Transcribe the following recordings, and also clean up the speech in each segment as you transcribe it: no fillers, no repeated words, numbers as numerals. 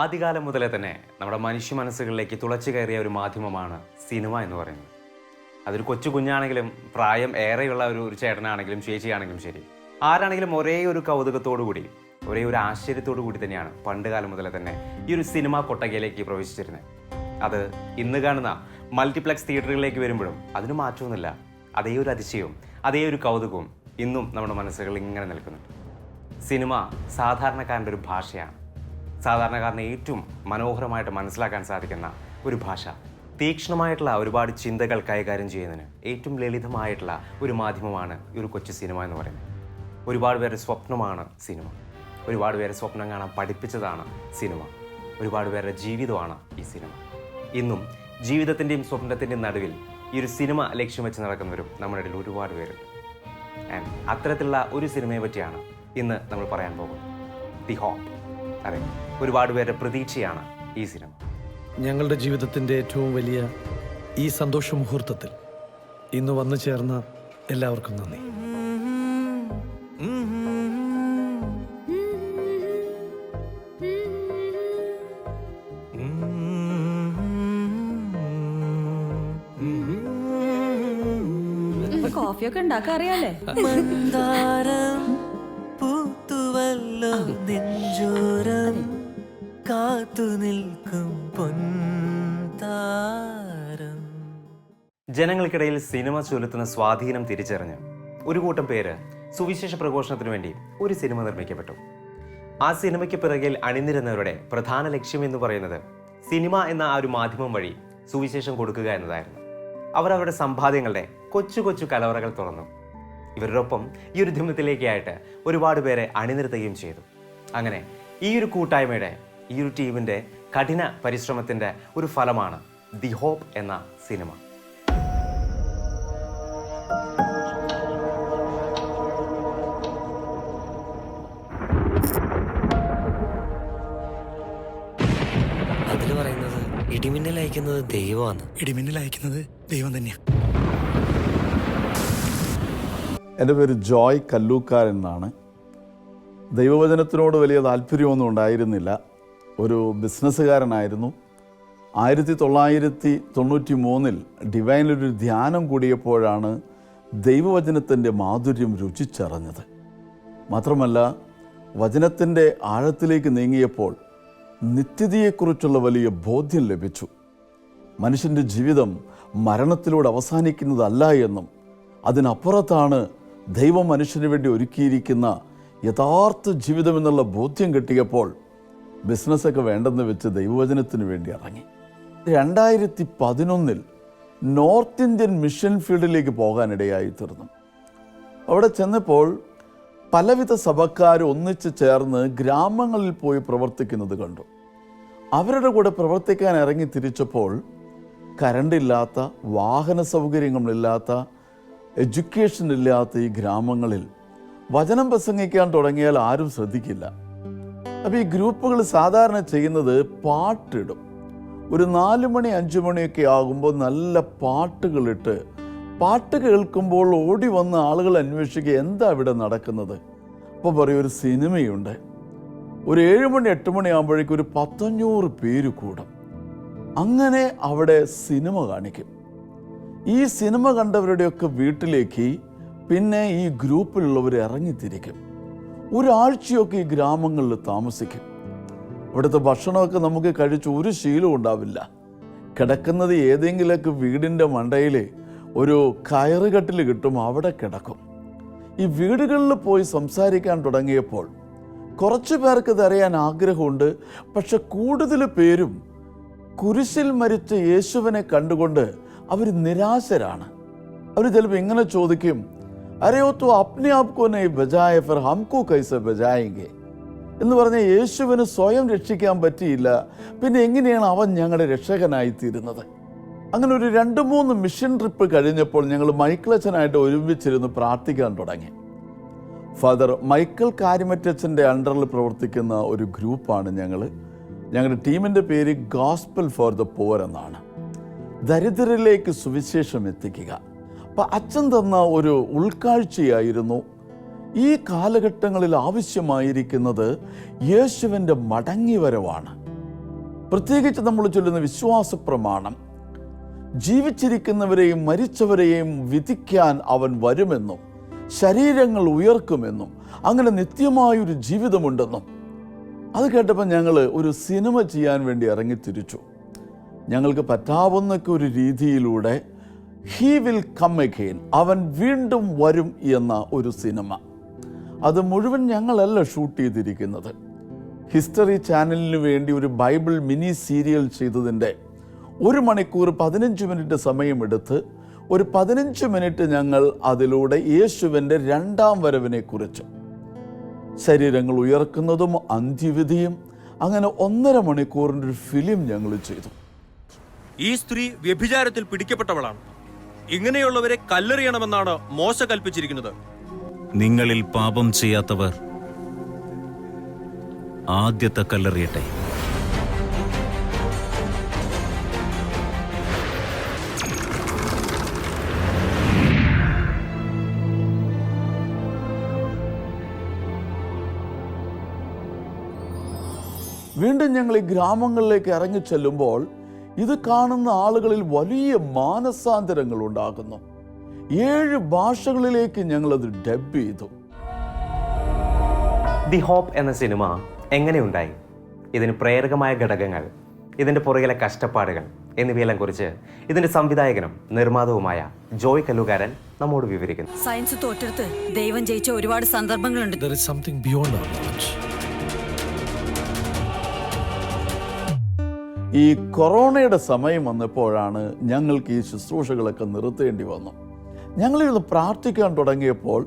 ആദ്യകാലം മുതലേ തന്നെ നമ്മുടെ മനുഷ്യ മനസ്സുകളിലേക്ക് തുളച്ചു കയറിയ ഒരു മാധ്യമമാണ് സിനിമ എന്ന് പറയുന്നത്. അതൊരു കൊച്ചു കുഞ്ഞാണെങ്കിലും പ്രായം ഏറെയുള്ള ഒരു ചേട്ടനാണെങ്കിലും ചേച്ചിയാണെങ്കിലും ശരി, ആരാണെങ്കിലും ഒരേ ഒരു കൗതുകത്തോടു കൂടി, ഒരേ ഒരു ആശ്ചര്യത്തോടു കൂടി തന്നെയാണ് പണ്ട് കാലം മുതലേ തന്നെ ഈ ഒരു സിനിമ കൊട്ടകയിലേക്ക് പ്രവേശിച്ചിരുന്നത്. അത് ഇന്ന് കാണുന്ന മൾട്ടിപ്ലക്സ് തിയേറ്ററുകളിലേക്ക് വരുമ്പോഴും അതിന് മാറ്റമൊന്നുമില്ല. അതേ ഒരു അതിശയവും അതേ ഒരു കൗതുകവും ഇന്നും നമ്മുടെ മനസ്സുകളിൽ ഇങ്ങനെ നിൽക്കുന്നുണ്ട്. സിനിമ സാധാരണക്കാരൻ്റെ ഒരു ഭാഷയാണ്. സാധാരണക്കാരനെ ഏറ്റവും മനോഹരമായിട്ട് മനസ്സിലാക്കാൻ സാധിക്കുന്ന ഒരു ഭാഷ. തീക്ഷ്ണമായിട്ടുള്ള ഒരുപാട് ചിന്തകൾ കൈകാര്യം ചെയ്യുന്നതിന് ഏറ്റവും ലളിതമായിട്ടുള്ള ഒരു മാധ്യമമാണ് ഈ ഒരു കൊച്ചു സിനിമ എന്ന് പറയുന്നത്. ഒരുപാട് പേരുടെ സ്വപ്നമാണ് സിനിമ. ഒരുപാട് പേരെ സ്വപ്നം കാണാൻ പഠിപ്പിച്ചതാണ് സിനിമ. ഒരുപാട് പേരുടെ ജീവിതമാണ് ഈ സിനിമ. ഇന്നും ജീവിതത്തിൻ്റെയും സ്വപ്നത്തിൻ്റെയും നടുവിൽ ഈ ഒരു സിനിമ ലക്ഷ്യം വെച്ച് നടക്കുന്നവരും നമ്മുടെ ഇടയിൽ ഒരുപാട് പേരുണ്ട്. ആൻഡ് അത്തരത്തിലുള്ള ഒരു സിനിമയെ പറ്റിയാണ് ഇന്ന് നമ്മൾ പറയാൻ പോകുന്നത്. The hope. അതെ, ഒരുപാട് പേരുടെ പ്രതീക്ഷയാണ് ഈ സിനിമ. ഞങ്ങളുടെ ജീവിതത്തിൻ്റെ ഏറ്റവും വലിയ ഈ സന്തോഷ മുഹൂർത്തത്തിൽ ഇന്ന് വന്നു ചേർന്ന എല്ലാവർക്കും നന്ദി. കോഫിയൊക്കെ ഉണ്ടാക്കാൻ അറിയാലേ? പൂത്തുവല്ലോ നെഞ്ചോരം കാത്തു നിൽക്കും പൊൻതാരം. ജനങ്ങൾക്കിടയിൽ സിനിമ ചെലുത്തുന്ന സ്വാധീനം തിരിച്ചറിഞ്ഞ് ഒരു കൂട്ടം പേര് സുവിശേഷ പ്രഘോഷണത്തിന് വേണ്ടി ഒരു സിനിമ നിർമ്മിക്കപ്പെട്ടു. ആ സിനിമയ്ക്ക് പിറകിൽ അണിനിരുന്നവരുടെ പ്രധാന ലക്ഷ്യം എന്ന് പറയുന്നത് സിനിമ എന്ന ആ ഒരു മാധ്യമം വഴി സുവിശേഷം കൊടുക്കുക എന്നതായിരുന്നു. അവർ അവരുടെ സമ്പാദ്യങ്ങളുടെ കൊച്ചു കൊച്ചു കലവറകൾ തുറന്നു. ഇവരോടൊപ്പം ഈ ഒരു ഉദ്യമത്തിലേക്കായിട്ട് ഒരുപാട് പേരെ അണിനിർത്തുകയും ചെയ്തു. അങ്ങനെ ഈ ഒരു കൂട്ടായ്മയുടെ, ഈ ഒരു ടീമിൻ്റെ കഠിന പരിശ്രമത്തിൻ്റെ ഒരു ഫലമാണ് ദി ഹോപ്പ് എന്ന സിനിമ. അതില് പറയുന്നത് ഇടിമിന്നൽ അയക്കുന്നത് ദൈവമാണ്. ഇടിമിന്നൽ അയക്കുന്നത് ദൈവം തന്നെയാണ്. എൻ്റെ പേര് ജോയ് കല്ലൂക്കാരൻ എന്നാണ്. ദൈവവചനത്തിനോട് വലിയ താല്പര്യമൊന്നും ഉണ്ടായിരുന്നില്ല. ഒരു ബിസിനസ്സുകാരനായിരുന്നു. 1993 ഡിവൈനിലൊരു ധ്യാനം കൂടിയപ്പോഴാണ് ദൈവവചനത്തിൻ്റെ മാധുര്യം രുചിച്ചറിഞ്ഞത്. മാത്രമല്ല, വചനത്തിൻ്റെ ആഴത്തിലേക്ക് നീങ്ങിയപ്പോൾ നിത്യതയെക്കുറിച്ചുള്ള വലിയ ബോധ്യം ലഭിച്ചു. മനുഷ്യൻ്റെ ജീവിതം മരണത്തിലൂടെ അവസാനിക്കുന്നതല്ല എന്നും അതിനപ്പുറത്താണ് ദൈവം മനുഷ്യന് വേണ്ടി ഒരുക്കിയിരിക്കുന്ന യഥാർത്ഥ ജീവിതം എന്നുള്ള ബോധ്യം കിട്ടിയപ്പോൾ ബിസിനസ്സൊക്കെ വേണ്ടെന്ന് വെച്ച് ദൈവവചനത്തിന് വേണ്ടി ഇറങ്ങി. 2011 നോർത്ത് ഇന്ത്യൻ മിഷൻ ഫീൽഡിലേക്ക് പോകാനിടയായി തീർന്നു. അവിടെ ചെന്നപ്പോൾ പലവിധ സഭക്കാർ ഒന്നിച്ച് ചേർന്ന് ഗ്രാമങ്ങളിൽ പോയി പ്രവർത്തിക്കുന്നത് കണ്ടു. അവരുടെ കൂടെ പ്രവർത്തിക്കാൻ ഇറങ്ങി തിരിച്ചപ്പോൾ കറണ്ടില്ലാത്ത, വാഹന സൗകര്യങ്ങളില്ലാത്ത, എഡ്യൂക്കേഷൻ ഇല്ലാത്ത ഈ ഗ്രാമങ്ങളിൽ വചനം പ്രസംഗിക്കാൻ തുടങ്ങിയാൽ ആരും ശ്രദ്ധിക്കില്ല. അപ്പോൾ ഈ ഗ്രൂപ്പുകൾ സാധാരണ ചെയ്യുന്നത് പാട്ടിടും. ഒരു 4 മണി 5 മണിയൊക്കെ ആകുമ്പോൾ നല്ല പാട്ടുകളിട്ട്, പാട്ട് കേൾക്കുമ്പോൾ ഓടി വന്ന് ആളുകൾ അന്വേഷിക്കുക എന്താ ഇവിടെ നടക്കുന്നത്. അപ്പോൾ പറയും ഒരു സിനിമയുണ്ട്. ഒരു 7 മണി 8 മണി ആകുമ്പോഴേക്കും ഒരു 100-500 പേര് കൂടും. അങ്ങനെ അവിടെ സിനിമ കാണിക്കും. ഈ സിനിമ കണ്ടവരുടെയൊക്കെ വീട്ടിലേക്ക് പിന്നെ ഈ ഗ്രൂപ്പിലുള്ളവർ ഇറങ്ങിത്തിരിക്കും. ഒരാഴ്ചയൊക്കെ ഈ ഗ്രാമങ്ങളിൽ താമസിക്കും. ഇവിടുത്തെ ഭക്ഷണമൊക്കെ നമുക്ക് കഴിച്ച് ഒരു ശീലവും ഉണ്ടാവില്ല. കിടക്കുന്നത് ഏതെങ്കിലുമൊക്കെ വീടിൻ്റെ മണ്ടയിൽ ഒരു കയറുകട്ടിൽ കിട്ടും, അവിടെ കിടക്കും. ഈ വീടുകളിൽ പോയി സംസാരിക്കാൻ തുടങ്ങിയപ്പോൾ കുറച്ച് പേർക്ക് ഇതറിയാൻ ആഗ്രഹമുണ്ട്. പക്ഷെ കൂടുതൽ പേരും കുരിശിൽ മരിച്ച യേശുവിനെ കണ്ടുകൊണ്ട് അവർ നിരാശരാണ്. അവർ ചിലപ്പോൾ ഇങ്ങനെ ചോദിക്കും, അരയോ തോ അപ്നെ ആപ്കോ നഹീ ബജായ ഫിർ ഹംകോ കൈസെ ബജായെങ്കെ എന്ന് പറഞ്ഞ യേശുവിന് സ്വയം രക്ഷിക്കാൻ പറ്റിയില്ല, പിന്നെ എങ്ങനെയാണ് അവൻ ഞങ്ങളുടെ രക്ഷകനായിത്തീരുന്നത്. അങ്ങനെ ഒരു 2-3 മിഷൻ ട്രിപ്പ് കഴിഞ്ഞപ്പോൾ ഞങ്ങൾ മൈക്കിളച്ചനായിട്ട് ഒരുമിച്ചിരുന്ന് പ്രാർത്ഥിക്കാൻ തുടങ്ങി. ഫാദർ മൈക്കിൾ കാരിമറ്റച്ചൻ്റെ അണ്ടറിൽ പ്രവർത്തിക്കുന്ന ഒരു ഗ്രൂപ്പാണ് ഞങ്ങളുടെ ടീമിൻ്റെ പേര് ഗോസ്പൽ ഫോർ ദ പുവർ എന്നാണ്. ദരിദ്രരിലേക്ക് സുവിശേഷം എത്തിക്കുക. അപ്പം അച്ഛൻ തന്ന ഒരു ഉൾക്കാഴ്ചയായിരുന്നു ഈ കാലഘട്ടങ്ങളിൽ ആവശ്യമായിരിക്കുന്നത് യേശുവിൻ്റെ മടങ്ങിവരവാണ്. പ്രത്യേകിച്ച് നമ്മൾ ചൊല്ലുന്ന വിശ്വാസ പ്രമാണം, ജീവിച്ചിരിക്കുന്നവരെയും മരിച്ചവരെയും വിധിക്കാൻ അവൻ വരുമെന്നും ശരീരങ്ങൾ ഉയർക്കുമെന്നും അങ്ങനെ നിത്യമായൊരു ജീവിതമുണ്ടെന്നും. അത് കേട്ടപ്പോൾ ഞങ്ങൾ ഒരു സിനിമ ചെയ്യാൻ വേണ്ടി ഇറങ്ങിത്തിരിച്ചു. ഞങ്ങൾക്ക് പറ്റാവുന്നൊക്കെ ഒരു രീതിയിലൂടെ ഹീ വിൽ കം അഗെയിൻ, അവൻ വീണ്ടും വരും എന്ന ഒരു സിനിമ. അത് മുഴുവൻ ഞങ്ങളല്ല ഷൂട്ട് ചെയ്തിരിക്കുന്നത്. ഹിസ്റ്ററി ചാനലിന് വേണ്ടി ഒരു ബൈബിൾ മിനി സീരിയൽ ചെയ്തതിൻ്റെ 1 മണിക്കൂർ 15 മിനിറ്റ് സമയമെടുത്ത് ഒരു 15 മിനിറ്റ് ഞങ്ങൾ അതിലൂടെ യേശുവിൻ്റെ 2ാം വരവിനെ കുറിച്ച്, ശരീരങ്ങൾ ഉയർക്കുന്നതും അന്ത്യവിധിയും, അങ്ങനെ 1.5 മണിക്കൂറിൻ്റെ ഒരു ഫിലിം ഞങ്ങൾ ചെയ്തു. ഈ സ്ത്രീ വ്യഭിചാരത്തിൽ പിടിക്കപ്പെട്ടവളാണ്. ഇങ്ങനെയുള്ളവരെ കല്ലെറിയണമെന്നാണ് മോശ കൽപ്പിച്ചിരിക്കുന്നത്. നിങ്ങളിൽ പാപം ചെയ്യാത്തവർ ആദ്യത്തെ കല്ലെറിയട്ടെ. വീണ്ടും ഞങ്ങൾ ഈ ഗ്രാമങ്ങളിലേക്ക് ഇറങ്ങി ചെല്ലുമ്പോൾ ഇത് കാണുന്ന ആളുകളിൽ വലിയ മാനസാന്തരങ്ങൾ ഉണ്ടാകുന്നു. 7 ഭാഷകളിലേക്ക് ഞങ്ങളത് ഡബ് ചെയ്തു. ദി ഹോപ്പ് എന്ന സിനിമ എങ്ങനെയുണ്ടായി, ഇതിന് പ്രേരകമായ ഘടകങ്ങൾ, ഇതിൻ്റെ പുറകിലെ കഷ്ടപ്പാടുകൾ എന്നിവയെല്ലാം കുറിച്ച് ഇതിൻ്റെ സംവിധായകനും നിർമ്മാതാവുമായ ജോയ് കല്ലുകാരൻ നമ്മോട് വിവരിക്കുന്നു. സയൻസ് തോറ്റെടുത്ത് ദൈവം ജയിച്ച ഒരുപാട് സന്ദർഭങ്ങളുണ്ട്. There is something beyond our knowledge. ഈ കൊറോണയുടെ സമയം വന്നപ്പോഴാണ് ഞങ്ങൾക്ക് ഈ ശുശ്രൂഷകളൊക്കെ നിർത്തേണ്ടി വന്നു. ഞങ്ങളിരുന്ന് പ്രാർത്ഥിക്കാൻ തുടങ്ങിയപ്പോൾ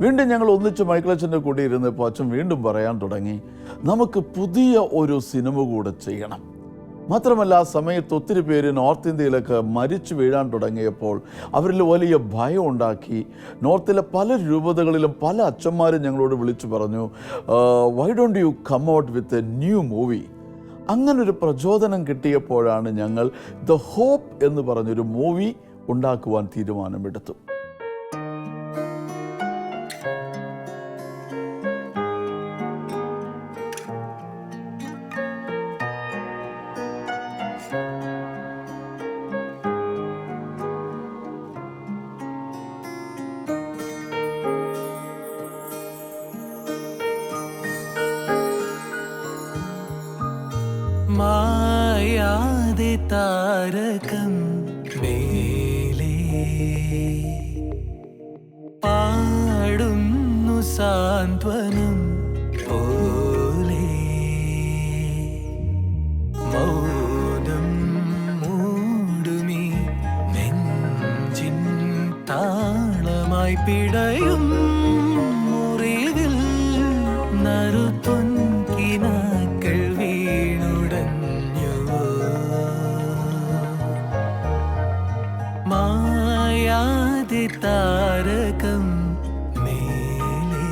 വീണ്ടും ഞങ്ങൾ ഒന്നിച്ച് മൈക്കിളച്ചൻ്റെ കൂടെ ഇരുന്നപ്പോൾ അച്ഛൻ വീണ്ടും പറയാൻ തുടങ്ങി, നമുക്ക് പുതിയ ഒരു സിനിമ കൂടെ ചെയ്യണം. മാത്രമല്ല ആ സമയത്ത് ഒത്തിരി പേര് നോർത്ത് ഇന്ത്യയിലൊക്കെ മരിച്ചു വീഴാൻ തുടങ്ങിയപ്പോൾ അവരിൽ വലിയ ഭയം ഉണ്ടാക്കി. നോർത്തിലെ പല രൂപതകളിലും പല അച്ഛന്മാരും ഞങ്ങളോട് വിളിച്ചു പറഞ്ഞു, why don't you come out with a new movie. അങ്ങനൊരു പ്രചോദനം കിട്ടിയപ്പോഴാണ് ഞങ്ങൾ ദ ഹോപ്പ് എന്ന് പറഞ്ഞൊരു മൂവി ഉണ്ടാക്കുവാൻ തീരുമാനമെടുത്തു. മായാതെ താരകം മേലേ പാടുന്നു സാന്ത്വനം പോലെ, മൗനം മൂടുമീ നെഞ്ചിൻ താളമായി പിടയും മുറിവിൽ നറുപൊൻകിനാക്കൾ വീണുടഞ്ഞുവോ. മായാതെ താരകം മേലേ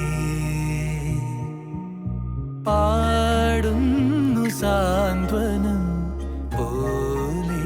പാടുന്നു സാന്ത്വനം പോലെ.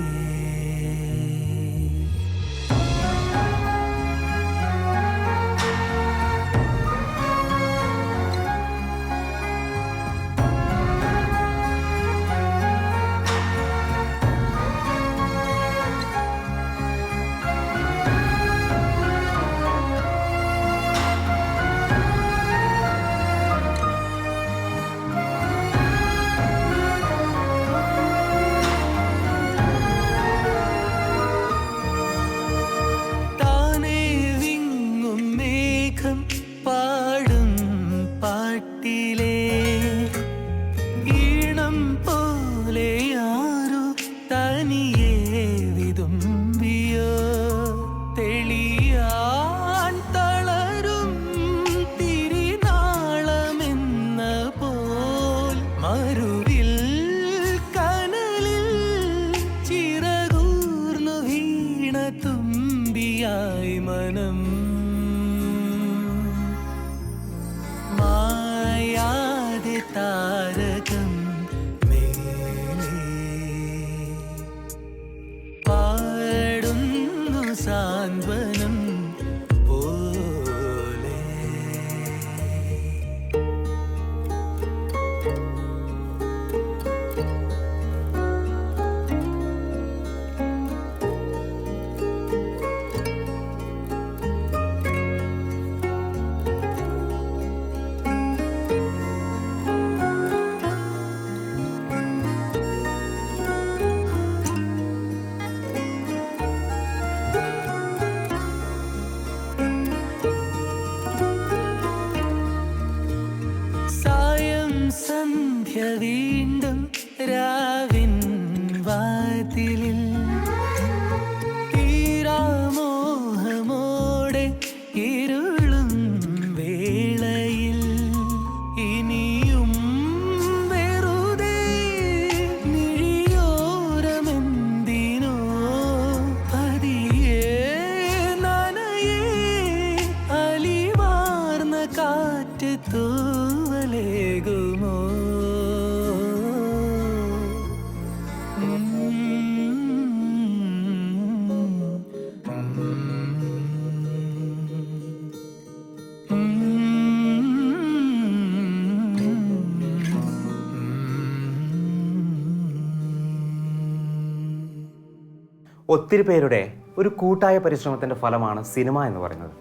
ഒത്തിരി പേരുടെ ഒരു കൂട്ടായ പരിശ്രമത്തിൻ്റെ ഫലമാണ് സിനിമ എന്ന് പറയുന്നത്.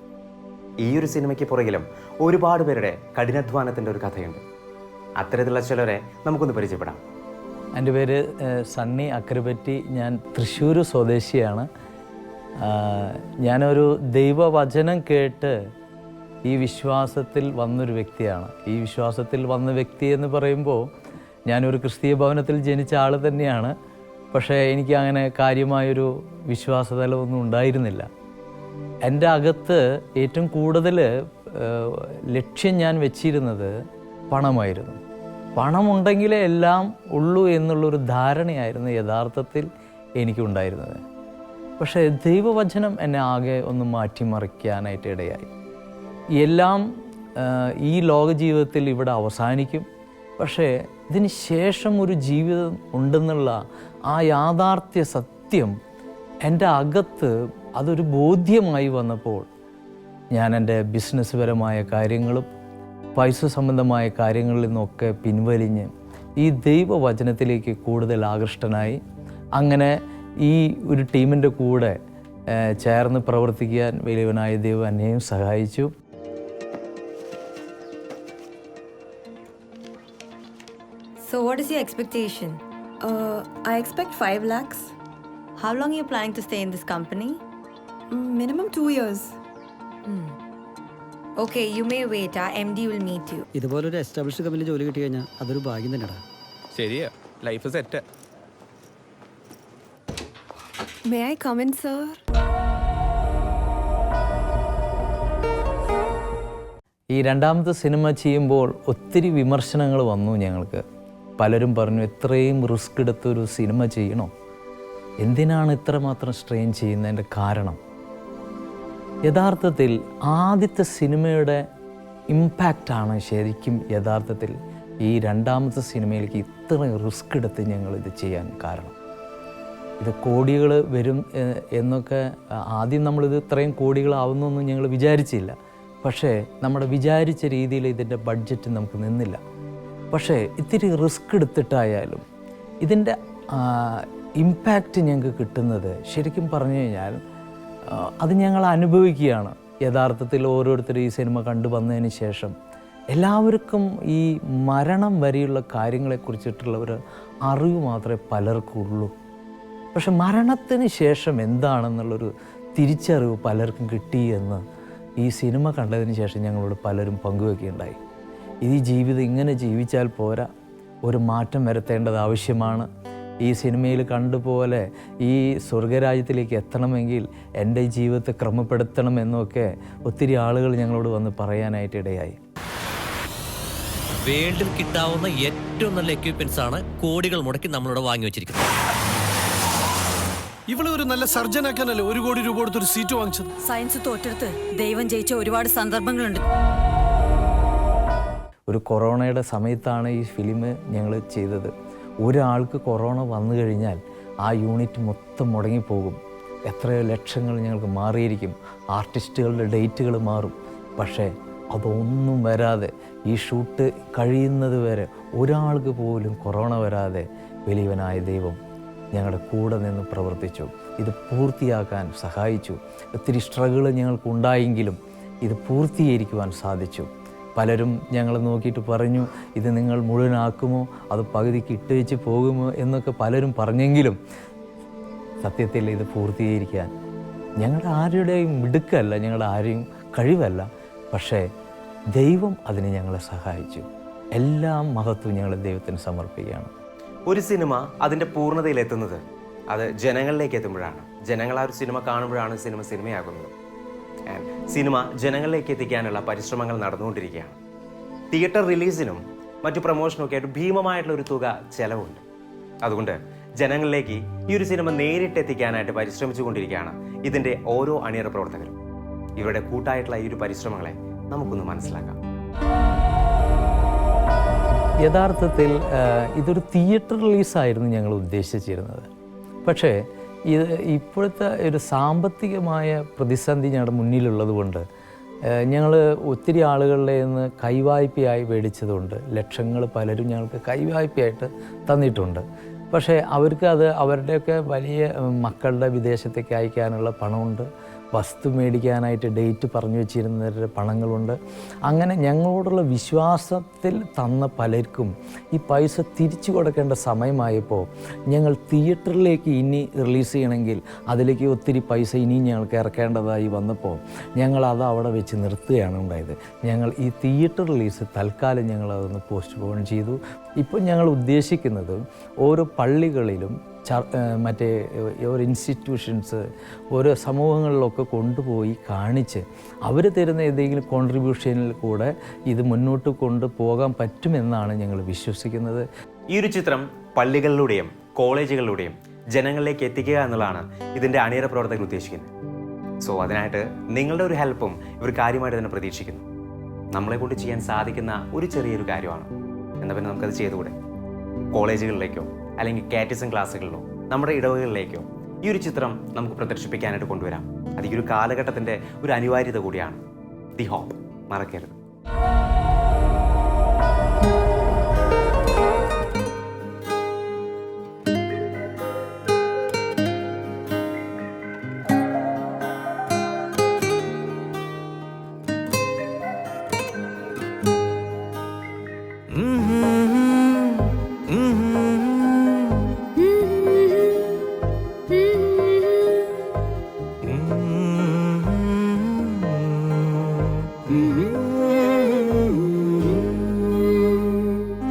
ഈ ഒരു സിനിമയ്ക്ക് പുറകിലും ഒരുപാട് പേരുടെ കഠിനാധ്വാനത്തിൻ്റെ ഒരു കഥയുണ്ട്. അത്തരത്തിലുള്ള ചിലരെ നമുക്കൊന്ന് പരിചയപ്പെടാം. എൻ്റെ പേര് സണ്ണി അക്കരപ്പറ്റി. ഞാൻ തൃശ്ശൂർ സ്വദേശിയാണ്. ഞാനൊരു ദൈവവചനം കേട്ട് ഈ വിശ്വാസത്തിൽ വന്നൊരു വ്യക്തിയാണ്. ഈ വിശ്വാസത്തിൽ വന്ന വ്യക്തി എന്ന് പറയുമ്പോൾ ഞാനൊരു ക്രിസ്തീയ ഭവനത്തിൽ ജനിച്ച ആൾ തന്നെയാണ്. പക്ഷേ എനിക്ക് അങ്ങനെ കാര്യമായൊരു വിശ്വാസതലമൊന്നും ഉണ്ടായിരുന്നില്ല. എൻ്റെ അകത്ത് ഏറ്റവും കൂടുതൽ ലക്ഷ്യം ഞാൻ വെച്ചിരുന്നത് പണമായിരുന്നു. പണമുണ്ടെങ്കിലേ എല്ലാം ഉള്ളൂ എന്നുള്ളൊരു ധാരണയായിരുന്നു യഥാർത്ഥത്തിൽ എനിക്കുണ്ടായിരുന്നത്. പക്ഷേ ദൈവവചനം എന്നെ ആകെ ഒന്ന് മാറ്റിമറിക്കാനായിട്ട് ഇടയായി. എല്ലാം ഈ ലോക ജീവിതത്തിൽ ഇവിടെ അവസാനിക്കും, പക്ഷേ ഇതിന് ശേഷം ഒരു ജീവിതം ഉണ്ടെന്നുള്ള ആ യാഥാർത്ഥ്യ സത്യം എൻ്റെ അകത്ത് അതൊരു ബോധ്യമായി വന്നപ്പോൾ ഞാൻ എൻ്റെ ബിസിനസ് പരമായ കാര്യങ്ങളും പൈസ സംബന്ധമായ കാര്യങ്ങളിൽ നിന്നൊക്കെ പിൻവലിഞ്ഞ് ഈ ദൈവവചനത്തിലേക്ക് കൂടുതൽ ആകൃഷ്ടനായി. അങ്ങനെ ഈ ഒരു ടീമിൻ്റെ കൂടെ ചേർന്ന് പ്രവർത്തിക്കാൻ വലിയവനായ ദൈവം എന്നെയും സഹായിച്ചു. So what is your expectation? I expect 5 lakhs. How long are you planning to stay in this company? Minimum 2 years. Okay, you may wait. Our MD will meet you. ഇതുപോലൊരു എസ്റ്റാബ്ലിഷ്ഡ് കമ്പനിയിൽ ജോലി കിട്ടി കഴിഞ്ഞാൽ അതൊരു ഭാഗ്യം തന്നെടാ. ശരിയാ, life set. May I come in, sir? ഈ രണ്ടാമത്തെ സിനിമ ചെയ്യുമ്പോൾ ഒത്തിരി വിമർശനങ്ങൾ വന്നു ഞങ്ങൾക്ക്. പലരും പറഞ്ഞു, എത്രയും റിസ്ക് എടുത്തൊരു സിനിമ ചെയ്യണോ, എന്തിനാണ് ഇത്രമാത്രം സ്ട്രെയിൻ ചെയ്യുന്നതിൻ്റെ കാരണം? യഥാർത്ഥത്തിൽ ആദ്യത്തെ സിനിമയുടെ ഇമ്പാക്റ്റാണ് ശരിക്കും യഥാർത്ഥത്തിൽ ഈ രണ്ടാമത്തെ സിനിമയിലേക്ക് ഇത്രയും റിസ്ക് എടുത്ത് ഞങ്ങളിത് ചെയ്യാൻ കാരണം. ഇത് കോടികൾ വരും എന്നൊക്കെ ആദ്യം നമ്മളിത് ഇത്രയും കോടികളാവുന്നൊന്നും ഞങ്ങൾ വിചാരിച്ചില്ല. പക്ഷേ നമ്മുടെ വിചാരിച്ച രീതിയിൽ ഇതിൻ്റെ ബഡ്ജറ്റ് നമുക്ക് നിന്നില്ല. പക്ഷേ ഇത്തിരി റിസ്ക് എടുത്തിട്ടായാലും ഇതിൻ്റെ ഇമ്പാക്റ്റ് ഞങ്ങൾക്ക് കിട്ടുന്നത് ശരിക്കും പറഞ്ഞു കഴിഞ്ഞാൽ അത് ഞങ്ങൾ അനുഭവിക്കുകയാണ്. യഥാർത്ഥത്തിൽ ഓരോരുത്തരും ഈ സിനിമ കണ്ടു വന്നതിന് ശേഷം എല്ലാവർക്കും ഈ മരണം വരെയുള്ള കാര്യങ്ങളെക്കുറിച്ചിട്ടുള്ള ഒരു അറിവ് മാത്രമേ പലർക്കും ഉള്ളൂ. പക്ഷെ മരണത്തിന് ശേഷം എന്താണെന്നുള്ളൊരു തിരിച്ചറിവ് പലർക്കും കിട്ടിയെന്ന് ഈ സിനിമ കണ്ടതിന് ശേഷം ഞങ്ങളോട് പലരും പങ്കുവെക്കുകയുണ്ടായി. ഈ ജീവിതം ഇങ്ങനെ ജീവിച്ചാൽ പോരാ, ഒരു മാറ്റം വരുത്തേണ്ടത് ആവശ്യമാണ്. ഈ സിനിമയിൽ കണ്ടുപോലെ ഈ സ്വർഗരാജ്യത്തിലേക്ക് എത്തണമെങ്കിൽ എൻ്റെ ജീവിതത്തെ ക്രമപ്പെടുത്തണം എന്നൊക്കെ ഒത്തിരി ആളുകൾ ഞങ്ങളോട് വന്ന് പറയാനായിട്ട് ഇടയായി. വേൾഡിൽ കിട്ടാവുന്ന ഏറ്റവും നല്ല എക്യുപ്മെന്റ്സ് ആണ് കോടികൾ മുടക്കി നമ്മളിവിടെ വാങ്ങി വെച്ചിരിക്കുന്നത്. ഇവളെ ഒരു നല്ല സർജനാക്കാനല്ലേ 1 കോടി രൂപ കൊടുത്തൊരു സീറ്റ് വാങ്ങിച്ചത്. സയൻസ് തോറ്റെടുത്ത് ദൈവം ജയിച്ച ഒരുപാട് സന്ദർഭങ്ങളുണ്ട്. ഒരു കൊറോണയുടെ സമയത്താണ് ഈ ഫിലിം ഞങ്ങൾ ചെയ്തത്. ഒരാൾക്ക് കൊറോണ വന്നു കഴിഞ്ഞാൽ ആ യൂണിറ്റ് മൊത്തം മുടങ്ങിപ്പോകും. എത്രയോ ലക്ഷങ്ങൾ ഞങ്ങൾക്ക് മാറിയിരിക്കും. ആർട്ടിസ്റ്റുകളുടെ ഡേറ്റുകൾ മാറും. പക്ഷേ അതൊന്നും വരാതെ ഈ ഷൂട്ട് കഴിയുന്നത് വരെ ഒരാൾക്ക് പോലും കൊറോണ വരാതെ വലിയവനായ ദൈവം ഞങ്ങളുടെ കൂടെ നിന്ന് പ്രവർത്തിച്ചു. ഇത് പൂർത്തിയാക്കാൻ സഹായിച്ചു. ഒത്തിരി സ്ട്രഗിൾ ഞങ്ങൾക്കുണ്ടായെങ്കിലും ഇത് പൂർത്തീകരിക്കുവാൻ സാധിച്ചു. പലരും ഞങ്ങൾ നോക്കിയിട്ട് പറഞ്ഞു, ഇത് നിങ്ങൾ മുഴുവനാക്കുമോ, അത് പകുതിക്ക് ഇട്ട് വെച്ച് പോകുമോ എന്നൊക്കെ പലരും പറഞ്ഞെങ്കിലും സത്യത്തിൽ ഇത് പൂർത്തീകരിക്കാൻ ഞങ്ങളുടെ ആരുടെയും മിടുക്കല്ല, ഞങ്ങളുടെ ആരെയും കഴിവല്ല. പക്ഷേ ദൈവം അതിന് ഞങ്ങളെ സഹായിച്ചു. എല്ലാ മഹത്വവും ഞങ്ങൾ ദൈവത്തിന് സമർപ്പിക്കുകയാണ്. ഒരു സിനിമ അതിൻ്റെ പൂർണ്ണതയിലെത്തുന്നത് അത് ജനങ്ങളിലേക്ക് എത്തുമ്പോഴാണ്. ജനങ്ങൾ ആ ഒരു സിനിമ കാണുമ്പോഴാണ് സിനിമ സിനിമയാകുന്നത്. സിനിമ ജനങ്ങളിലേക്ക് എത്തിക്കാനുള്ള പരിശ്രമങ്ങൾ നടന്നുകൊണ്ടിരിക്കുകയാണ്. തിയേറ്റർ റിലീസിനും മറ്റു പ്രൊമോഷനും ഒക്കെ ആയിട്ട് ഭീമമായിട്ടുള്ള ഒരു തുക ചെലവുണ്ട്. അതുകൊണ്ട് ജനങ്ങളിലേക്ക് ഈ ഒരു സിനിമ നേരിട്ട് എത്തിക്കാനായിട്ട് പരിശ്രമിച്ചുകൊണ്ടിരിക്കുകയാണ് ഇതിൻ്റെ ഓരോ അണിയറ പ്രവർത്തകരും. ഇവരുടെ കൂട്ടായിട്ടുള്ള ഈ ഒരു പരിശ്രമങ്ങളെ നമുക്കൊന്ന് മനസ്സിലാക്കാം. യഥാർത്ഥത്തിൽ ഇതൊരു തിയേറ്റർ റിലീസായിരുന്നു ഞങ്ങൾ ഉദ്ദേശിച്ചിരുന്നത്. പക്ഷേ ഇപ്പോഴത്തെ ഒരു സാമ്പത്തികമായ പ്രതിസന്ധി ഞങ്ങളുടെ മുന്നിലുള്ളത് കൊണ്ട് ഞങ്ങൾ ഒത്തിരി ആളുകളുടെ നിന്ന് കൈവായ്പയായി മേടിച്ചതുകൊണ്ട് ലക്ഷങ്ങൾ പലരും ഞങ്ങൾക്ക് കൈവായ്പയായിട്ട് തന്നിട്ടുണ്ട്. പക്ഷേ അവർക്ക് അത് അവരുടെയൊക്കെ വലിയ മക്കളുടെ വിദേശത്തേക്ക് അയക്കാനുള്ള പണമുണ്ട്, വസ്തു മേടിക്കാനായിട്ട് ഡേറ്റ് പറഞ്ഞു വെച്ചിരുന്നവരുടെ പണങ്ങളുണ്ട്. അങ്ങനെ ഞങ്ങളോടുള്ള വിശ്വാസത്തിൽ തന്ന പലർക്കും ഈ പൈസ തിരിച്ചു കൊടുക്കേണ്ട സമയമായപ്പോൾ ഞങ്ങൾ തിയേറ്ററിലേക്ക് ഇനി റിലീസ് ചെയ്യണമെങ്കിൽ അതിലേക്ക് ഒത്തിരി പൈസ ഇനിയും ഞങ്ങൾക്ക് ഇറക്കേണ്ടതായി വന്നപ്പോൾ ഞങ്ങളത് അവിടെ വെച്ച് നിർത്തുകയാണ് ഉണ്ടായത്. ഞങ്ങൾ ഈ തിയേറ്റർ റിലീസ് തൽക്കാലം ഞങ്ങളതൊന്ന് പോസ്റ്റ്പോൺ ചെയ്തു. ഇപ്പോൾ ഞങ്ങൾ ഉദ്ദേശിക്കുന്നത് ഓരോ പള്ളികളിലും മറ്റേ ഓരോ ഇൻസ്റ്റിറ്റ്യൂഷൻസ് ഓരോ സമൂഹങ്ങളിലൊക്കെ കൊണ്ടുപോയി കാണിച്ച് അവർ തരുന്ന ഏതെങ്കിലും കോൺട്രിബ്യൂഷനിൽ കൂടെ ഇത് മുന്നോട്ട് കൊണ്ടുപോകാൻ പറ്റുമെന്നാണ് ഞങ്ങൾ വിശ്വസിക്കുന്നത്. ഈ ഒരു ചിത്രം പള്ളികളിലൂടെയും കോളേജുകളിലൂടെയും ജനങ്ങളിലേക്ക് എത്തിക്കുക എന്നുള്ളതാണ് ഇതിൻ്റെ അണിയറ പ്രവർത്തകർ ഉദ്ദേശിക്കുന്നത്. സോ അതിനായിട്ട് നിങ്ങളുടെ ഒരു ഹെൽപ്പും ഇവർ കാര്യമായിട്ട് തന്നെ പ്രതീക്ഷിക്കുന്നു. നമ്മളെ കൊണ്ട് ചെയ്യാൻ സാധിക്കുന്ന ഒരു ചെറിയൊരു കാര്യമാണ്. എന്നാൽ പിന്നെ നമുക്കത് ചെയ്തുകൂടെ? കോളേജുകളിലേക്കോ അല്ലെങ്കിൽ കാറ്റസിസം ക്ലാസ്സുകളിലോ നമ്മുടെ ഇടവകളിലേക്കോ ഈ ഒരു ചിത്രം നമുക്ക് പ്രദർശിപ്പിക്കാനായിട്ട് കൊണ്ടുവരാം. അത് ഈ ഒരു കാലഘട്ടത്തിൻ്റെ ഒരു അനിവാര്യത കൂടിയാണ്. ദി ഹോപ്പ് മറക്കരുത്.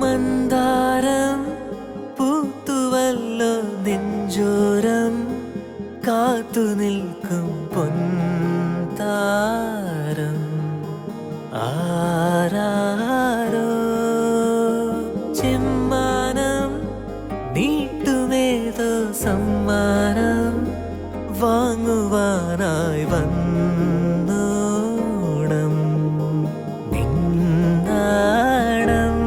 മന്ദാരം പൂത്തുവല്ലോ നെഞ്ചോരം കാത്തു നിൽക്കും പൊൻതാരം ആരാരോ ചെമ്മാനം നീട്ടുമേതോ സമ്മാനം വാങ്ങുവാനായി വന്നോണം നിന്നാണം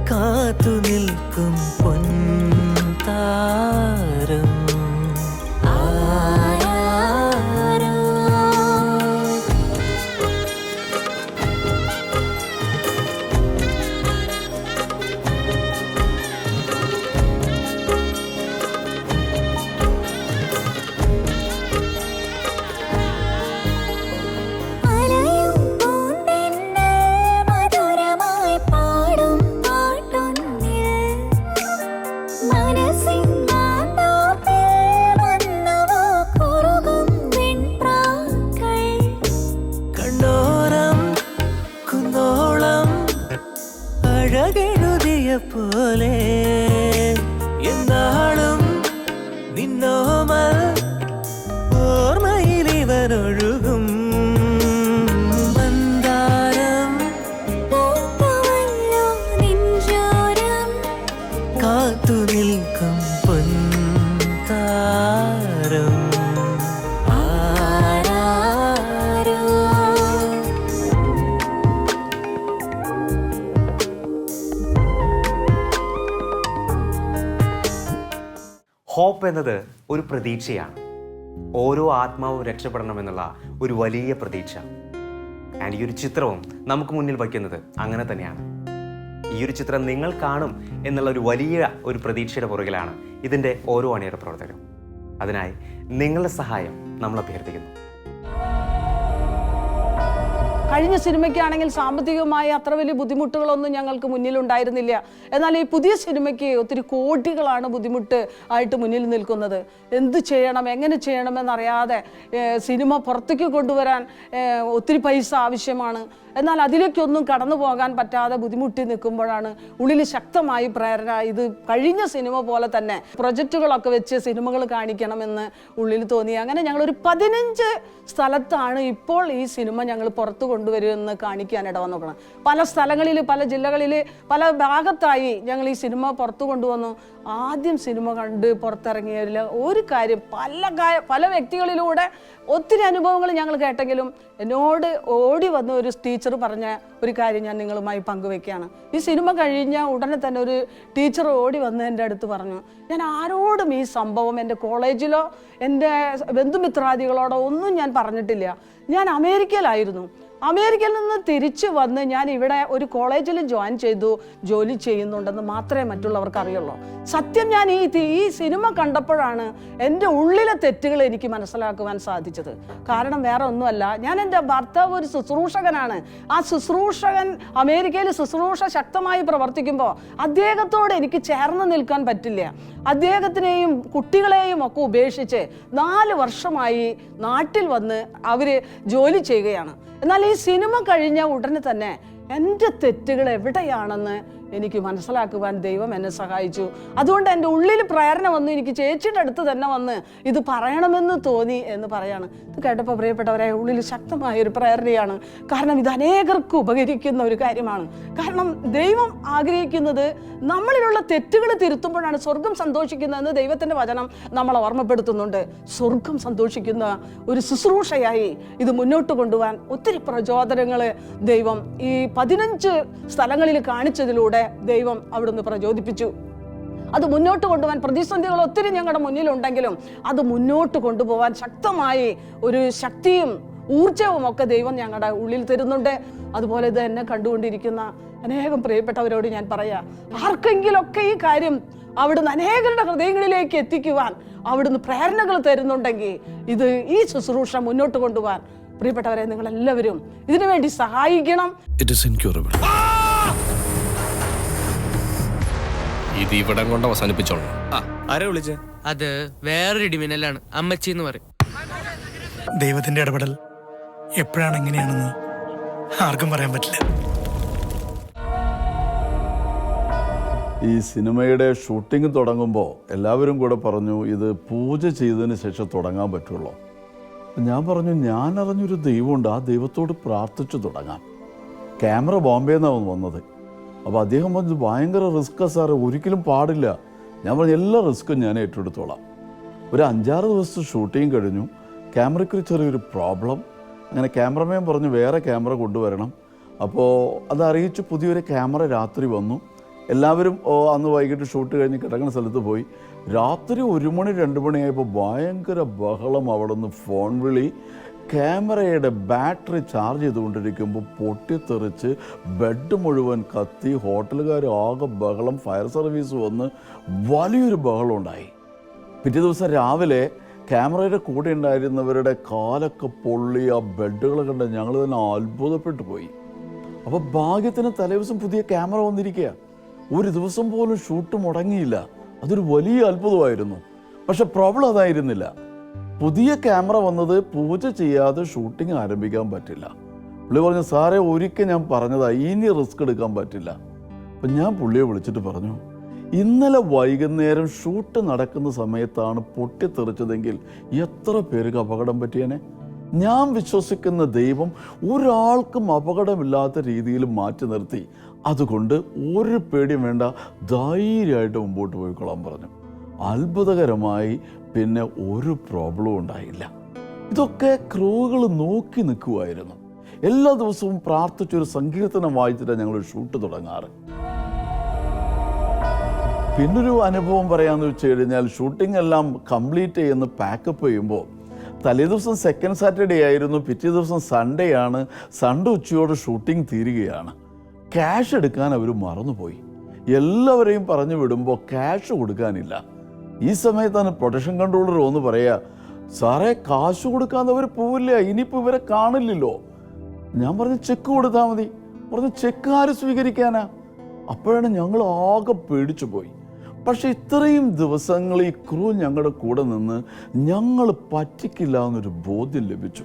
കാത്തു നിൽക്കും പൊൻതാരം ആരാരോ അഴകെഴുതിയ പോലെ എന്നാളും നിന്നോമൽ ഓർമ്മയിൽ ഇവരൊഴുകും മന്ദാരം കാത്തു നിൽക്കും പൊൻതാരം ആരാരോ ഹോപ്പ് എന്നത് ഒരു പ്രതീക്ഷയാണ്. ഓരോ ആത്മാവും രക്ഷപ്പെടണമെന്നുള്ള ഒരു വലിയ പ്രതീക്ഷ. ആൻഡ് ഈ ഒരു ചിത്രവും നമുക്ക് മുന്നിൽ വയ്ക്കുന്നത് അങ്ങനെ തന്നെയാണ്. ഈ ഒരു ചിത്രം നിങ്ങൾ കാണും എന്നുള്ള ഒരു വലിയ ഒരു പ്രതീക്ഷയുടെ പുറകിലാണ് ഇതിൻ്റെ ഓരോ അണിയറ പ്രവർത്തകരും. അതിനായി നിങ്ങളുടെ സഹായം നമ്മൾ അഭ്യർത്ഥിക്കുന്നു. കഴിഞ്ഞ സിനിമയ്ക്കാണെങ്കിൽ സാമ്പത്തികമായി അത്ര വലിയ ബുദ്ധിമുട്ടുകളൊന്നും ഞങ്ങൾക്ക് മുന്നിലുണ്ടായിരുന്നില്ല. എന്നാൽ ഈ പുതിയ സിനിമയ്ക്ക് ഒത്തിരി കോടികളാണ് ബുദ്ധിമുട്ട് ആയിട്ട് മുന്നിൽ നിൽക്കുന്നത്. എന്ത് ചെയ്യണം, എങ്ങനെ ചെയ്യണമെന്നറിയാതെ സിനിമ പുറത്തേക്ക് കൊണ്ടുവരാൻ ഒത്തിരി പൈസ ആവശ്യമാണ്. എന്നാൽ അതിലേക്കൊന്നും കടന്നു പോകാൻ പറ്റാതെ ബുദ്ധിമുട്ടി നിൽക്കുമ്പോഴാണ് ഉള്ളിൽ ശക്തമായി പ്രേരണ, ഇത് കഴിഞ്ഞ സിനിമ പോലെ തന്നെ പ്രൊജക്റ്റുകളൊക്കെ വെച്ച് സിനിമകൾ കാണിക്കണമെന്ന് ഉള്ളിൽ തോന്നി. അങ്ങനെ ഞങ്ങളൊരു 15 സ്ഥലത്താണ് ഇപ്പോൾ ഈ സിനിമ ഞങ്ങൾ പുറത്തു കൊണ്ടുവരുമെന്ന് കാണിക്കാൻ ഇടവന്ന് നോക്കണം. പല സ്ഥലങ്ങളിൽ, പല ജില്ലകളിൽ, പല ഭാഗത്തായി ഞങ്ങൾ ഈ സിനിമ പുറത്തു കൊണ്ടുവന്നു. ആദ്യം സിനിമ കണ്ട് പുറത്തിറങ്ങിയതിൽ ഒരു കാര്യം, പല വ്യക്തികളിലൂടെ ഒത്തിരി അനുഭവങ്ങൾ ഞങ്ങൾ കേട്ടെങ്കിലും എന്നോട് ഓടി വന്ന ഒരു ടീച്ചർ പറഞ്ഞ ഒരു കാര്യം ഞാൻ നിങ്ങളുമായി പങ്കുവെക്കുകയാണ്. ഈ സിനിമ കഴിഞ്ഞ ഉടനെ തന്നെ ഒരു ടീച്ചർ ഓടി വന്ന് എൻ്റെ അടുത്ത് പറഞ്ഞു, ഞാൻ ആരോടും ഈ സംഭവം എൻ്റെ കോളേജിലോ എൻ്റെ ബന്ധുമിത്രാദികളോടോ ഒന്നും ഞാൻ പറഞ്ഞിട്ടില്ല. ഞാൻ അമേരിക്കയിലായിരുന്നു. അമേരിക്കയിൽ നിന്ന് തിരിച്ചു വന്ന് ഞാൻ ഇവിടെ ഒരു കോളേജിൽ ജോയിൻ ചെയ്തു, ജോലി ചെയ്യുന്നുണ്ടെന്ന് മാത്രമേ മറ്റുള്ളവർക്ക് അറിയുള്ളൂ. സത്യം ഞാൻ ഈ സിനിമ കണ്ടപ്പോഴാണ് എൻ്റെ ഉള്ളിലെ തെറ്റുകൾ എനിക്ക് മനസ്സിലാക്കുവാൻ സാധിച്ചത്. കാരണം വേറെ ഒന്നുമല്ല, ഞാൻ എൻ്റെ ഭർത്താവ് ഒരു ശുശ്രൂഷകനാണ്. ആ ശുശ്രൂഷകൻ അമേരിക്കയിൽ ശുശ്രൂഷ ശക്തമായി പ്രവർത്തിക്കുമ്പോൾ അദ്ദേഹത്തോട് എനിക്ക് ചേർന്ന് നിൽക്കാൻ പറ്റില്ല. അദ്ദേഹത്തിനെയും കുട്ടികളെയും ഒക്കെ ഉപേക്ഷിച്ച് 4 വർഷമായി നാട്ടിൽ വന്ന് അവർ ജോലി ചെയ്യുകയാണ്. എന്നാൽ ഈ സിനിമ കഴിഞ്ഞ ഉടനെ തന്നെ എൻ്റെ തെറ്റുകൾ എവിടെയാണെന്ന് എനിക്ക് മനസ്സിലാക്കുവാൻ ദൈവം എന്നെ സഹായിച്ചു. അതുകൊണ്ട് എൻ്റെ ഉള്ളിൽ പ്രേരണ വന്നു, എനിക്ക് ചേച്ചിയുടെ അടുത്ത് തന്നെ വന്ന് ഇത് പറയണമെന്ന് തോന്നി എന്ന് പറയാണ്. ഇത് കേട്ടപ്പോൾ പ്രിയപ്പെട്ടവരെ, ഉള്ളിൽ ശക്തമായൊരു പ്രേരണയാണ്. കാരണം ഇത് അനേകർക്ക് ഉപകരിക്കുന്ന ഒരു കാര്യമാണ്. കാരണം ദൈവം ആഗ്രഹിക്കുന്നത് നമ്മളിലുള്ള തെറ്റുകൾ തിരുത്തുമ്പോഴാണ് സ്വർഗം സന്തോഷിക്കുന്നതെന്ന് ദൈവത്തിൻ്റെ വചനം നമ്മളെ ഓർമ്മപ്പെടുത്തുന്നുണ്ട്. സ്വർഗം സന്തോഷിക്കുന്ന ഒരു ശുശ്രൂഷയായി ഇത് മുന്നോട്ട് കൊണ്ടുപോകാൻ ഒത്തിരി പ്രചോദനങ്ങൾ ദൈവം ഈ 15 സ്ഥലങ്ങളിൽ കാണിച്ചതിലൂടെ ദൈവം അവിടുന്ന് പ്രചോദിപ്പിച്ചു. അത് മുന്നോട്ട് കൊണ്ടുപോകാൻ പ്രതിസന്ധികൾ ഒത്തിരി ഞങ്ങളുടെ മുന്നിലുണ്ടെങ്കിലും അത് മുന്നോട്ട് കൊണ്ടുപോകാൻ ശക്തമായി ഒരു ശക്തിയും ഊർജവും ഒക്കെ ദൈവം ഞങ്ങളുടെ ഉള്ളിൽ തരുന്നുണ്ട്. അതുപോലെ ഇത് എന്നെ കണ്ടുകൊണ്ടിരിക്കുന്ന അനേകം പ്രിയപ്പെട്ടവരോട് ഞാൻ പറയാം, ആർക്കെങ്കിലൊക്കെ ഈ കാര്യം അവിടുന്ന് അനേകരുടെ ഹൃദയങ്ങളിലേക്ക് എത്തിക്കുവാൻ അവിടുന്ന് പ്രേരണകൾ തരുന്നുണ്ടെങ്കിൽ ഇത് ഈ ശുശ്രൂഷ മുന്നോട്ട് കൊണ്ടുപോകാൻ പ്രിയപ്പെട്ടവരെ നിങ്ങളെല്ലാവരും ഇതിനു വേണ്ടി സഹായിക്കണം. It is incurable. ഇത് ഇവിടം കൊണ്ട് അവസാനിപ്പിച്ചോളൂ. ആരെ വിളിച്ചേ? അത് വേറൊരു ഇടിമിന്നലാണ്, അമ്മച്ചി എന്ന് പറയും. ദൈവത്തിന്റെ ഇടപെടൽ എപ്പോഴാണ് എങ്ങനെയാണെന്ന് ആർക്കും പറയാൻ പറ്റില്ല. ഈ സിനിമയുടെ ഷൂട്ടിംഗ് തുടങ്ങുമ്പോൾ എല്ലാവരും കൂടെ പറഞ്ഞു ഇത് പൂജ ചെയ്തതിന് ശേഷം തുടങ്ങാൻ പറ്റുള്ളൂ. ഞാൻ പറഞ്ഞു, ഞാൻ അറിഞ്ഞൊരു ദൈവമുണ്ട്, ആ ദൈവത്തോട് പ്രാർത്ഥിച്ചു തുടങ്ങാം. ക്യാമറ ബോംബെ നിന്നാണ് വന്നത്. അപ്പോൾ അദ്ദേഹം പറഞ്ഞു ഭയങ്കര റിസ്ക്കാണ് സാറ്, ഒരിക്കലും പാടില്ല. ഞാൻ പറഞ്ഞു എല്ലാ റിസ്ക്കും ഞാൻ ഏറ്റെടുത്തോളാം. ഒരു 5-6 ദിവസത്തെ ഷൂട്ടിങ് കഴിഞ്ഞു. ക്യാമറയ്ക്കൊരു ചെറിയൊരു പ്രോബ്ലം. അങ്ങനെ ക്യാമറമാൻ പറഞ്ഞു വേറെ ക്യാമറ കൊണ്ടുവരണം. അപ്പോൾ അത് അറിയിച്ച് പുതിയൊരു ക്യാമറ രാത്രി വന്നു. എല്ലാവരും അന്ന് വൈകിട്ട് ഷൂട്ട് കഴിഞ്ഞ് കിടക്കുന്ന സ്ഥലത്ത് പോയി. രാത്രി 1 മണി 2 മണിയായപ്പോൾ ഭയങ്കര ബഹളം. അവിടെ നിന്ന് ഫോൺ വിളി. ക്യാമറയുടെ ബാറ്ററി ചാർജ് ചെയ്തുകൊണ്ടിരിക്കുമ്പോൾ പൊട്ടിത്തെറിച്ച് ബെഡ് മുഴുവൻ കത്തി. ഹോട്ടലുകാർ ആകെ ബഹളം. ഫയർ സർവീസ് വന്ന് വലിയൊരു ബഹളം ഉണ്ടായി. പിറ്റേ ദിവസം രാവിലെ ക്യാമറയുടെ കൂടെ ഉണ്ടായിരുന്നവരുടെ കാലൊക്കെ പൊള്ളി. ആ ബെഡുകൾ കണ്ട് ഞങ്ങൾ തന്നെ അത്ഭുതപ്പെട്ടു പോയി. അപ്പോൾ ഭാഗ്യത്തിന് തലേദിവസം പുതിയ ക്യാമറ വന്നിരിക്കുക. ഒരു ദിവസം പോലും ഷൂട്ട് മുടങ്ങിയില്ല. അതൊരു വലിയ അത്ഭുതമായിരുന്നു. പക്ഷെ പ്രോബ്ലം അതായിരുന്നില്ല. പുതിയ ക്യാമറ വന്നത് പൂജ ചെയ്യാതെ ഷൂട്ടിംഗ് ആരംഭിക്കാൻ പറ്റില്ല. പുള്ളി പറഞ്ഞു സാറേ ഒരിക്കൽ ഞാൻ പറഞ്ഞതാ ഇനി റിസ്ക് എടുക്കാൻ പറ്റില്ല. അപ്പം ഞാൻ പുള്ളിയെ വിളിച്ചിട്ട് പറഞ്ഞു, ഇന്നലെ വൈകുന്നേരം ഷൂട്ട് നടക്കുന്ന സമയത്താണ് പൊട്ടിത്തെറിച്ചതെങ്കിൽ എത്ര പേർക്ക് അപകടം പറ്റിയേനെ. ഞാൻ വിശ്വസിക്കുന്ന ദൈവം ഒരാൾക്കും അപകടമില്ലാത്ത രീതിയിൽ മാറ്റി നിർത്തി. അതുകൊണ്ട് ഒരു പേടിയും വേണ്ട, ധൈര്യമായിട്ട് മുമ്പോട്ട് പോയിക്കൊള്ളാൻ പറഞ്ഞു. അത്ഭുതകരമായി പിന്നെ ഒരു പ്രോബ്ലവും ഉണ്ടായില്ല. ഇതൊക്കെ ക്രൂകൾ നോക്കി നിൽക്കുമായിരുന്നു. എല്ലാ ദിവസവും പ്രാർത്ഥിച്ചൊരു സങ്കീർത്തനം വായിച്ചിട്ടാണ് ഞങ്ങൾ ഷൂട്ട് തുടങ്ങാറ്. പിന്നൊരു അനുഭവം പറയാമെന്ന് വെച്ച് കഴിഞ്ഞാൽ, ഷൂട്ടിംഗ് എല്ലാം കംപ്ലീറ്റ് ചെയ്യുന്ന പാക്കപ്പ് ചെയ്യുമ്പോൾ തലേദിവസം സെക്കൻഡ് സാറ്റർഡേ ആയിരുന്നു. പിറ്റേ ദിവസം സൺഡേ ആണ്. സൺഡേ ഉച്ചയോടെ ഷൂട്ടിംഗ് തീരുകയാണ്. ക്യാഷ് എടുക്കാൻ അവർ മറന്നുപോയി. എല്ലാവരെയും പറഞ്ഞു വിടുമ്പോൾ ക്യാഷ് കൊടുക്കാനില്ല. ഈ സമയത്താണ് പ്രൊഡക്ഷൻ കൺട്രോളർ ഒന്ന് പറയുക, സാറേ കാശ് കൊടുക്കാതെ അവർ പോവില്ല, ഇനിയിപ്പോൾ ഇവരെ കാണില്ലല്ലോ. ഞാൻ പറഞ്ഞു ചെക്ക് കൊടുത്താൽ മതി. പറഞ്ഞു ചെക്ക് ആര് സ്വീകരിക്കാനാ? അപ്പോഴാണ് ഞങ്ങൾ ആകെ പേടിച്ചു പോയി. പക്ഷെ ഇത്രയും ദിവസങ്ങൾ ഈ ക്രൂ ഞങ്ങളുടെ കൂടെ നിന്ന് ഞങ്ങൾ പറ്റിക്കില്ല എന്നൊരു ബോധ്യം ലഭിച്ചു.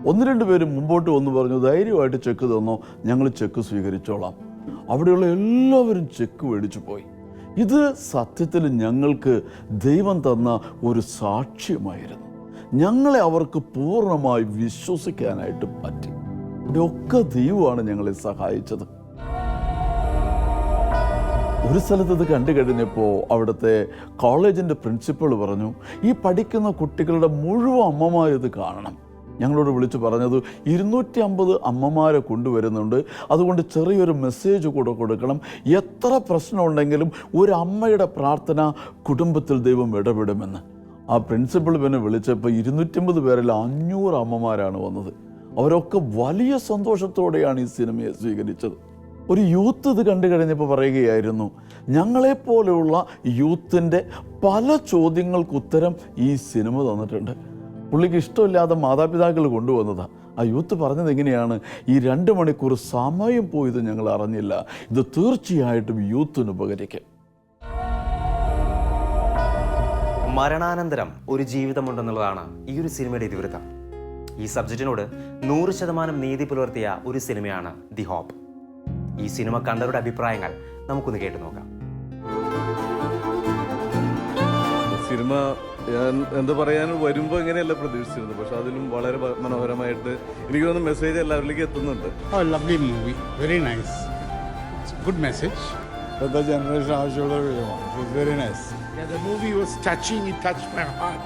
1-2 പേര് മുമ്പോട്ട് വന്ന് പറഞ്ഞു, ധൈര്യമായിട്ട് ചെക്ക് തന്നോ, ഞങ്ങൾ ചെക്ക് സ്വീകരിച്ചോളാം. അവിടെയുള്ള എല്ലാവരും ചെക്ക് മേടിച്ചു പോയി. ഇത് സത്യത്തിൽ ഞങ്ങൾക്ക് ദൈവം തന്ന ഒരു സാക്ഷ്യമായിരുന്നു. ഞങ്ങളെ അവർക്ക് പൂർണ്ണമായി വിശ്വസിക്കാനായിട്ട് പറ്റി. ഇവിടെയൊക്കെ ദൈവമാണ് ഞങ്ങളെ സഹായിച്ചത്. ഒരു സ്ഥലത്ത് ഇത് കണ്ടു കഴിഞ്ഞപ്പോൾ അവിടുത്തെ കോളേജിൻ്റെ പ്രിൻസിപ്പൾ പറഞ്ഞു, ഈ പഠിക്കുന്ന കുട്ടികളുടെ മുഴുവൻ അമ്മമാരിത് കാണണം. ഞങ്ങളോട് വിളിച്ച് പറഞ്ഞത് 250 അമ്മമാരെ കൊണ്ടുവരുന്നുണ്ട്, അതുകൊണ്ട് ചെറിയൊരു മെസ്സേജ് കൂടെ കൊടുക്കണം. എത്ര പ്രശ്നമുണ്ടെങ്കിലും ഒരു അമ്മയുടെ പ്രാർത്ഥന കുടുംബത്തിൽ ദൈവം ഇടപെടുമെന്ന്. ആ പ്രിൻസിപ്പൾ പിന്നെ വിളിച്ചപ്പോൾ 250 പേരിൽ 500 അമ്മമാരാണ് വന്നത്. അവരൊക്കെ വലിയ സന്തോഷത്തോടെയാണ് ഈ സിനിമയെ സ്വീകരിച്ചത്. ഒരു യൂത്ത് ഇത് കണ്ടു കഴിഞ്ഞപ്പോൾ പറയുകയായിരുന്നു, ഞങ്ങളെപ്പോലെയുള്ള യൂത്തിൻ്റെ പല ചോദ്യങ്ങൾക്ക് ഉത്തരം ഈ സിനിമ തന്നിട്ടുണ്ട്. പുള്ളിക്ക് ഇഷ്ടമില്ലാതെ മാതാപിതാക്കൾ കൊണ്ടുവന്നതാണ്. ആ യൂത്ത് പറഞ്ഞത് എങ്ങനെയാണ്, ഈ 2 മണിക്കൂർ സമയം പോയത് ഞങ്ങൾ അറിഞ്ഞില്ല. ഇത് തീർച്ചയായിട്ടും യൂത്തിന് ഉപകരിക്കും. മരണാനന്തരം ഒരു ജീവിതമുണ്ടെന്നുള്ളതാണ് ഈ ഒരു സിനിമയുടെ ഇതിവൃത്തം. ഈ സബ്ജക്റ്റിനോട് 100% നീതി പുലർത്തിയ ഒരു സിനിമയാണ് ദി ഹോപ്പ്. ഈ സിനിമ കണ്ടവരുടെ അഭിപ്രായങ്ങൾ നമുക്കൊന്ന് കേട്ടു നോക്കാം. സിനിമ ഞാൻ എന്താ പറയാൻ വരുമ്പോൾ ഇങ്ങനെയല്ല പ്രതീക്ഷിച്ചിരുന്നത്, പക്ഷെ അതിലും വളരെ മനോഹരമായിട്ട് എനിക്ക് തോന്നുന്നു മെസ്സേജ് എല്ലാവരിലേക്കും എത്തുന്നുണ്ട്. Lovely movie, very nice, good message. The generation ആവശ്യമുള്ള very nice. The movie was touching, it touched my heart.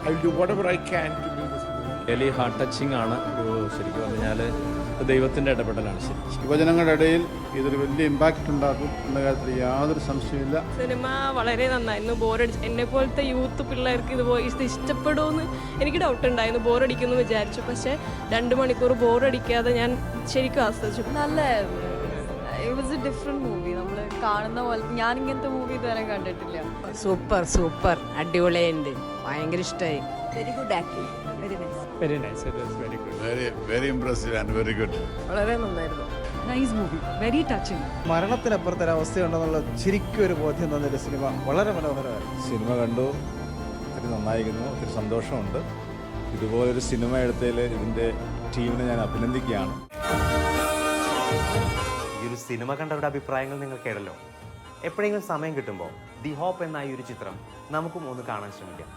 I will do whatever I can to make this movie. really heart touching ആണ്. ശരിക്കും പറഞ്ഞാൽ ദൈവത്തിൻ്റെ ഇടപെടലാണ്. ശരി, യുവജനങ്ങളുടെ ഇടയിൽ ഇതൊരു വലിയ ഇമ്പാക്റ്റ് ഉണ്ടാക്കും എന്ന കാര്യത്തിൽ യാതൊരു സംശയമില്ല. സിനിമ വളരെ നന്നായിരുന്നു. ബോറടിച്ച് എന്നെ പോലത്തെ യൂത്ത് പിള്ളേർക്ക് ഇത് ഇഷ്ടപ്പെടുമെന്ന് എനിക്ക് ഡൗട്ട് ഉണ്ടായിരുന്നു. ബോറടിക്കുമെന്ന് വിചാരിച്ചു, പക്ഷേ 2 മണിക്കൂർ ബോറടിക്കാതെ ഞാൻ ശരിക്കും ആസ്വദിച്ചു. നല്ലായിരുന്നു. It was a different movie. നമ്മൾ കാണുന്ന പോലെ ഞാൻ ഇങ്ങനത്തെ മൂവി ഇതുവരെ കണ്ടിട്ടില്ല. സൂപ്പർ അടിപൊളിയുണ്ട്. ഭയങ്കര ഇഷ്ടമായി. Very good acting. Very nice. Very nice, it was very good. Very impressive and very good. വളരെ നന്നായിരുന്നു. Nice movie. Very touching. മരണത്തിനപ്പുറത്തൊരവസ്ഥയുണ്ടെന്നുള്ള ശരിക്കും ഒരു ബോധ്യം തന്നൊരു സിനിമ. വളരെ മനോഹരമായിരുന്നു. സിനിമ കണ്ടു, ഒത്തിരി നന്നായിരിക്കുന്നു, ഒത്തിരി സന്തോഷമുണ്ട്. ഇതുപോലൊരു സിനിമ എടുത്തതിൽ ഇതിൻ്റെ ടീമിനെ ഞാൻ അഭിനന്ദിക്കുകയാണ്. ഈ ഒരു സിനിമ കണ്ടവരുടെ അഭിപ്രായങ്ങൾ നിങ്ങൾ കേട്ടല്ലോ. എപ്പോഴെങ്കിലും സമയം കിട്ടുമ്പോൾ ദി ഹോപ്പ് എന്ന ഈ ഒരു ചിത്രം നമുക്കും ഒന്ന് കാണാൻ ശ്രമിക്കാം.